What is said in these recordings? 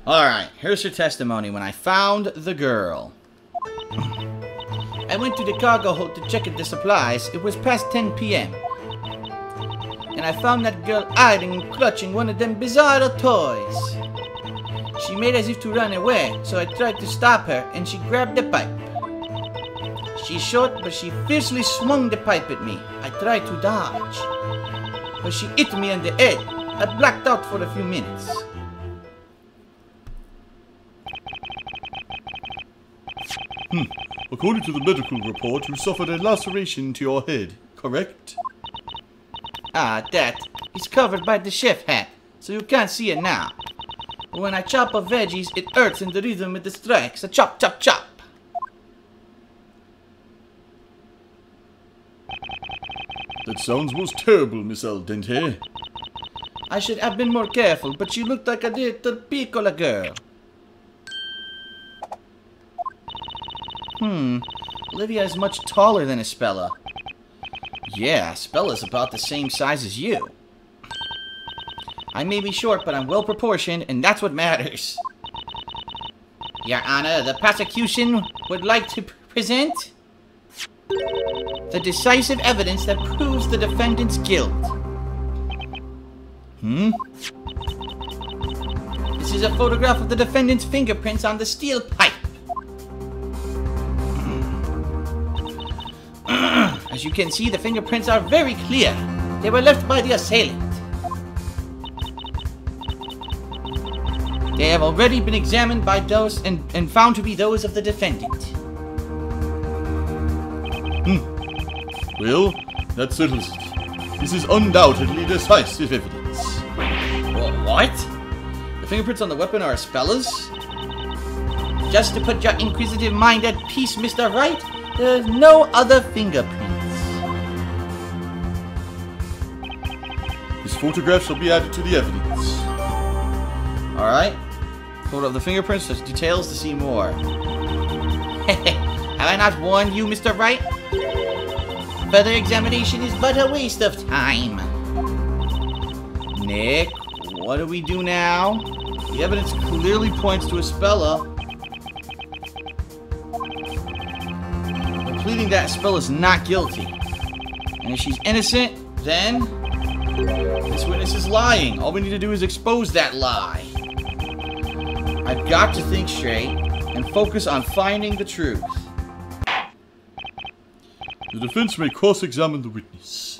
Alright, here's her testimony when I found the girl. I went to the cargo hold to check the supplies. It was past 10 p.m. And I found that girl hiding and clutching one of them bizarre toys. She made as if to run away, so I tried to stop her and she grabbed the pipe. She's short, but she fiercely swung the pipe at me. I tried to dodge, but she hit me on the head. I blacked out for a few minutes. According to the medical report, you suffered a laceration to your head, correct? Ah, that is covered by the chef hat, so you can't see it now. But when I chop up veggies, it hurts in the rhythm of the strikes. A chop, chop, chop. That sounds most terrible, Miss Al Dente. I should have been more careful, but she looked like a little piccola girl. Olivia is much taller than Espella. Yeah, Espella's about the same size as you. I may be short, but I'm well proportioned, and that's what matters. Your Honor, the prosecution would like to present the decisive evidence that proves the defendant's guilt. This is a photograph of the defendant's fingerprints on the steel pipe. As you can see, the fingerprints are very clear. They were left by the assailant. They have already been examined by those and found to be those of the defendant. Well, that settles it. This is undoubtedly decisive evidence. What? The fingerprints on the weapon are Espella's? Just to put your inquisitive mind at peace, Mr. Wright, there's no other fingerprints. This photograph shall be added to the evidence. Alright. Photo of the fingerprints, there's details to see more. Have I not warned you, Mr. Wright? Further examination is but a waste of time. Nick, what do we do now? The evidence clearly points to Espella. We're pleading that Espella's not guilty. And if she's innocent, then this witness is lying. All we need to do is expose that lie. I've got to think straight and focus on finding the truth. The defense may cross-examine the witness.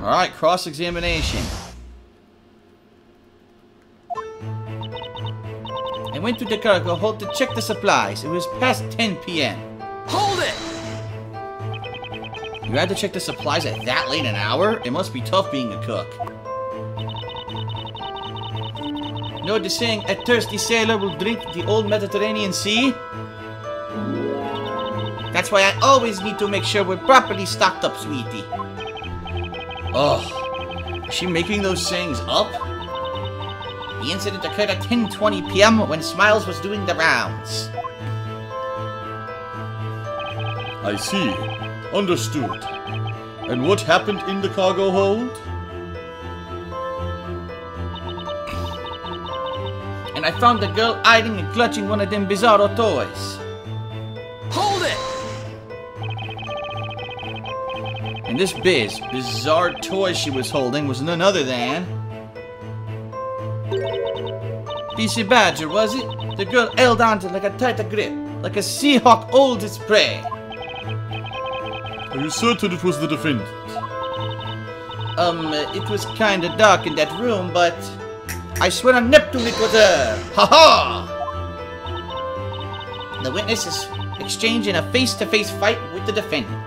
Alright, cross-examination. I went to the cargo hold to check the supplies. It was past 10 p.m. Hold it! You had to check the supplies at that late an hour? It must be tough being a cook. You know the saying, a thirsty sailor will drink the old Mediterranean Sea? That's why I always need to make sure we're properly stocked up, sweetie. Oh, is she making those sayings up? The incident occurred at 10:20 p.m. when Smiles was doing the rounds. I see. Understood. And what happened in the cargo hold? And I found the girl hiding and clutching one of them bizarro toys. Hold it! And this bizarre toy she was holding was none other than PC Badger, was it? The girl held onto like a tighter grip, like a seahawk holds its prey. Are you certain it was the defendant? It was kinda dark in that room, but I swear on Neptune it was her! Ha-ha! The witness is exchanging a face-to-face fight with the defendant.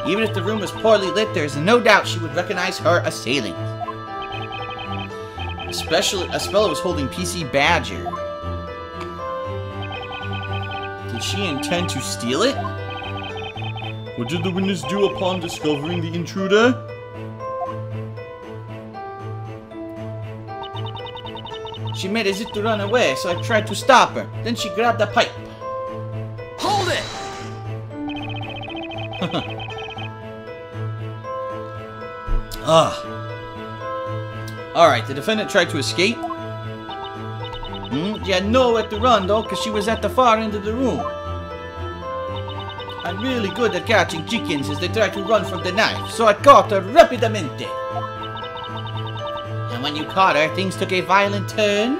Even if the room was poorly lit, there's no doubt she would recognize her assailant. Especially, Espella was holding PC Badger. Did she intend to steal it? What did the witness do upon discovering the intruder? She made as if to run away, so I tried to stop her. Then she grabbed a pipe. Hold it! Alright, the defendant tried to escape. She had nowhere to run though, because she was at the far end of the room. I'm really good at catching chickens as they try to run from the knife, so I caught her rapidamente. And when you caught her, things took a violent turn?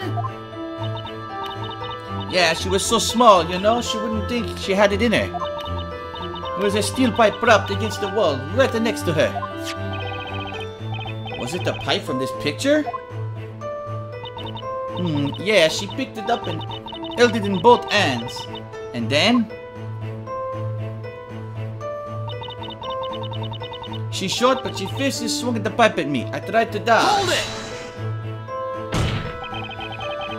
Yeah, she was so small, you know, she wouldn't think she had it in her. There was a steel pipe propped against the wall, right next to her. Was it the pipe from this picture? Yeah, she picked it up and held it in both hands. And then... she's short, but she fiercely swung the pipe at me. I tried to dodge. Hold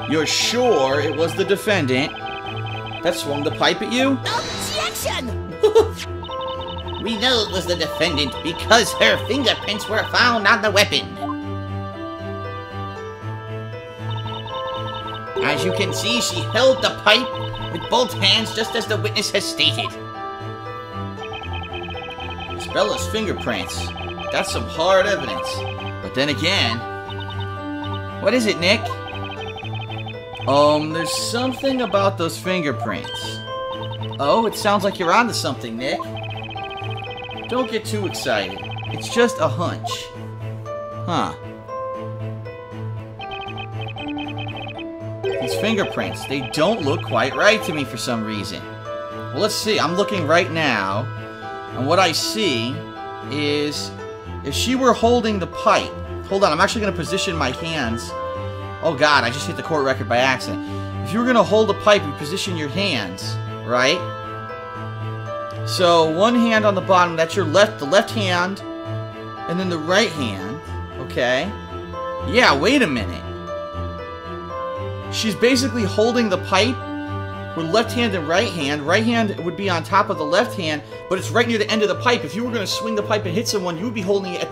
it! You're sure it was the defendant that swung the pipe at you? Objection! We know it was the defendant because her fingerprints were found on the weapon. As you can see, she held the pipe with both hands just as the witness has stated. It's Bella's fingerprints. That's some hard evidence. But then again... what is it, Nick? There's something about those fingerprints. Oh, it sounds like you're onto something, Nick. Don't get too excited. It's just a hunch. Huh. These fingerprints, they don't look quite right to me for some reason. Well, let's see. I'm looking right now, and what I see is if she were holding the pipe. Hold on, I'm actually going to position my hands. Oh god, I just hit the court record by accident. If you were going to hold a pipe, you position your hands, right? So, one hand on the bottom, that's your the left hand, and then the right hand, okay? Yeah, wait a minute. She's basically holding the pipe with left hand and right hand. Right hand would be on top of the left hand, but it's right near the end of the pipe. If you were going to swing the pipe and hit someone, you would be holding it at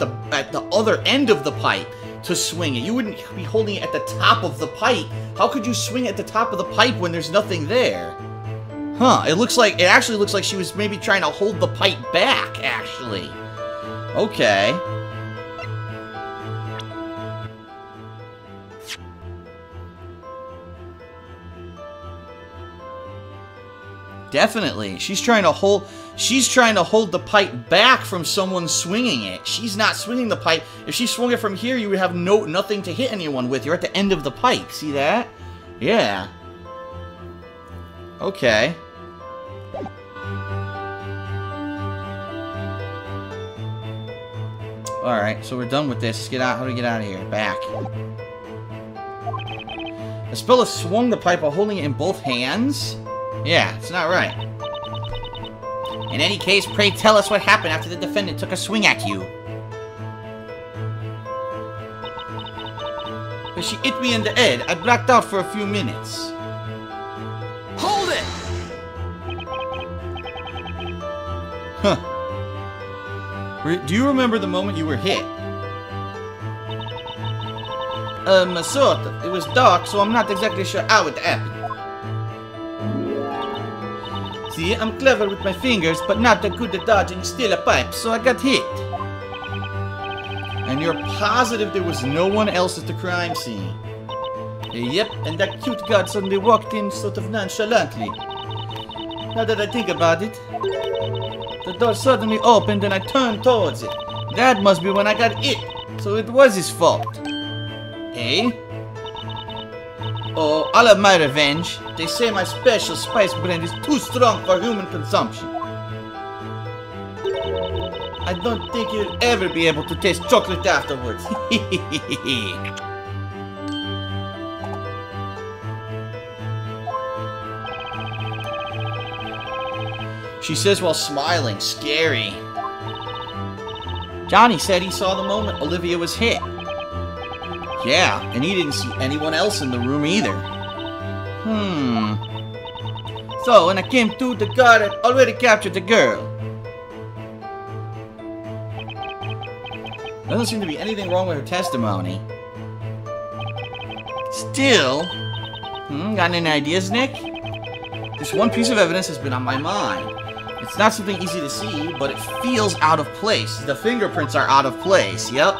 the other end of the pipe to swing it. You wouldn't be holding it at the top of the pipe. How could you swing at the top of the pipe when there's nothing there? Huh, it actually looks like she was maybe trying to hold the pipe back, actually. Okay. Definitely. She's trying to hold the pipe back from someone swinging it. She's not swinging the pipe. If she swung it from here, you would have nothing to hit anyone with. You're at the end of the pipe. See that? Yeah. Okay. Alright, so we're done with this. Let's get out. How do we get out of here? Back. Espella swung the pipe while holding it in both hands? Yeah, it's not right. In any case, pray tell us what happened after the defendant took a swing at you. When she hit me in the head, I blacked out for a few minutes. Hold it! Huh. Do you remember the moment you were hit? Sort of. It was dark, so I'm not exactly sure how it happened. See, I'm clever with my fingers, but not that good at dodging steel pipe, so I got hit. And you're positive there was no one else at the crime scene? Yep, and that cute guard suddenly walked in sort of nonchalantly. Now that I think about it, the door suddenly opened and I turned towards it. That must be when I got hit, so it was his fault. Eh? Oh, I'll have my revenge. They say my special spice blend is too strong for human consumption. I don't think you'll ever be able to taste chocolate afterwards. She says while smiling, scary. Johnny said he saw the moment Olivia was hit. Yeah, and he didn't see anyone else in the room either. So, when I came to, the guard had already captured the girl. Doesn't seem to be anything wrong with her testimony. Still, got any ideas, Nick? This one piece of evidence has been on my mind. It's not something easy to see, but it feels out of place. The fingerprints are out of place, yep.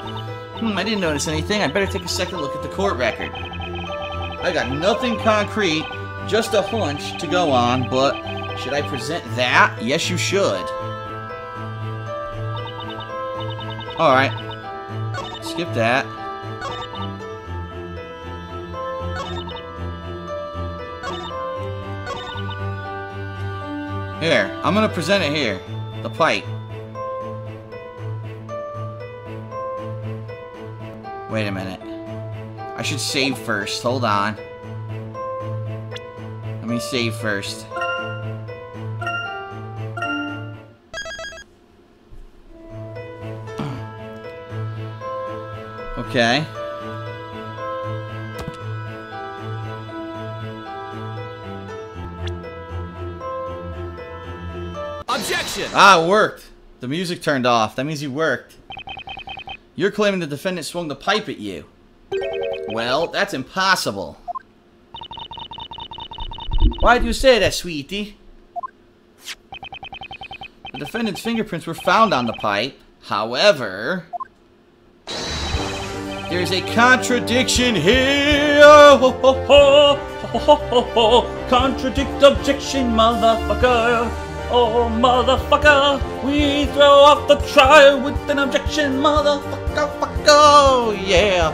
I didn't notice anything. I better take a second look at the court record. I got nothing concrete, just a hunch to go on, but should I present that? Yes, you should. Alright. Skip that. Here, I'm gonna present it here. The pipe. Wait a minute. I should save first. Hold on. Let me save first. Okay. Objection! Ah, it worked. The music turned off. That means you worked. You're claiming the defendant swung the pipe at you. Well, that's impossible. Why do you say that, sweetie? The defendant's fingerprints were found on the pipe. However, there's a contradiction here. Ho, ho, ho, ho, ho, ho, ho. Contradict objection, motherfucker. Oh, motherfucker. We throw off the trial with an objection, motherfucker. Fucker. Yeah.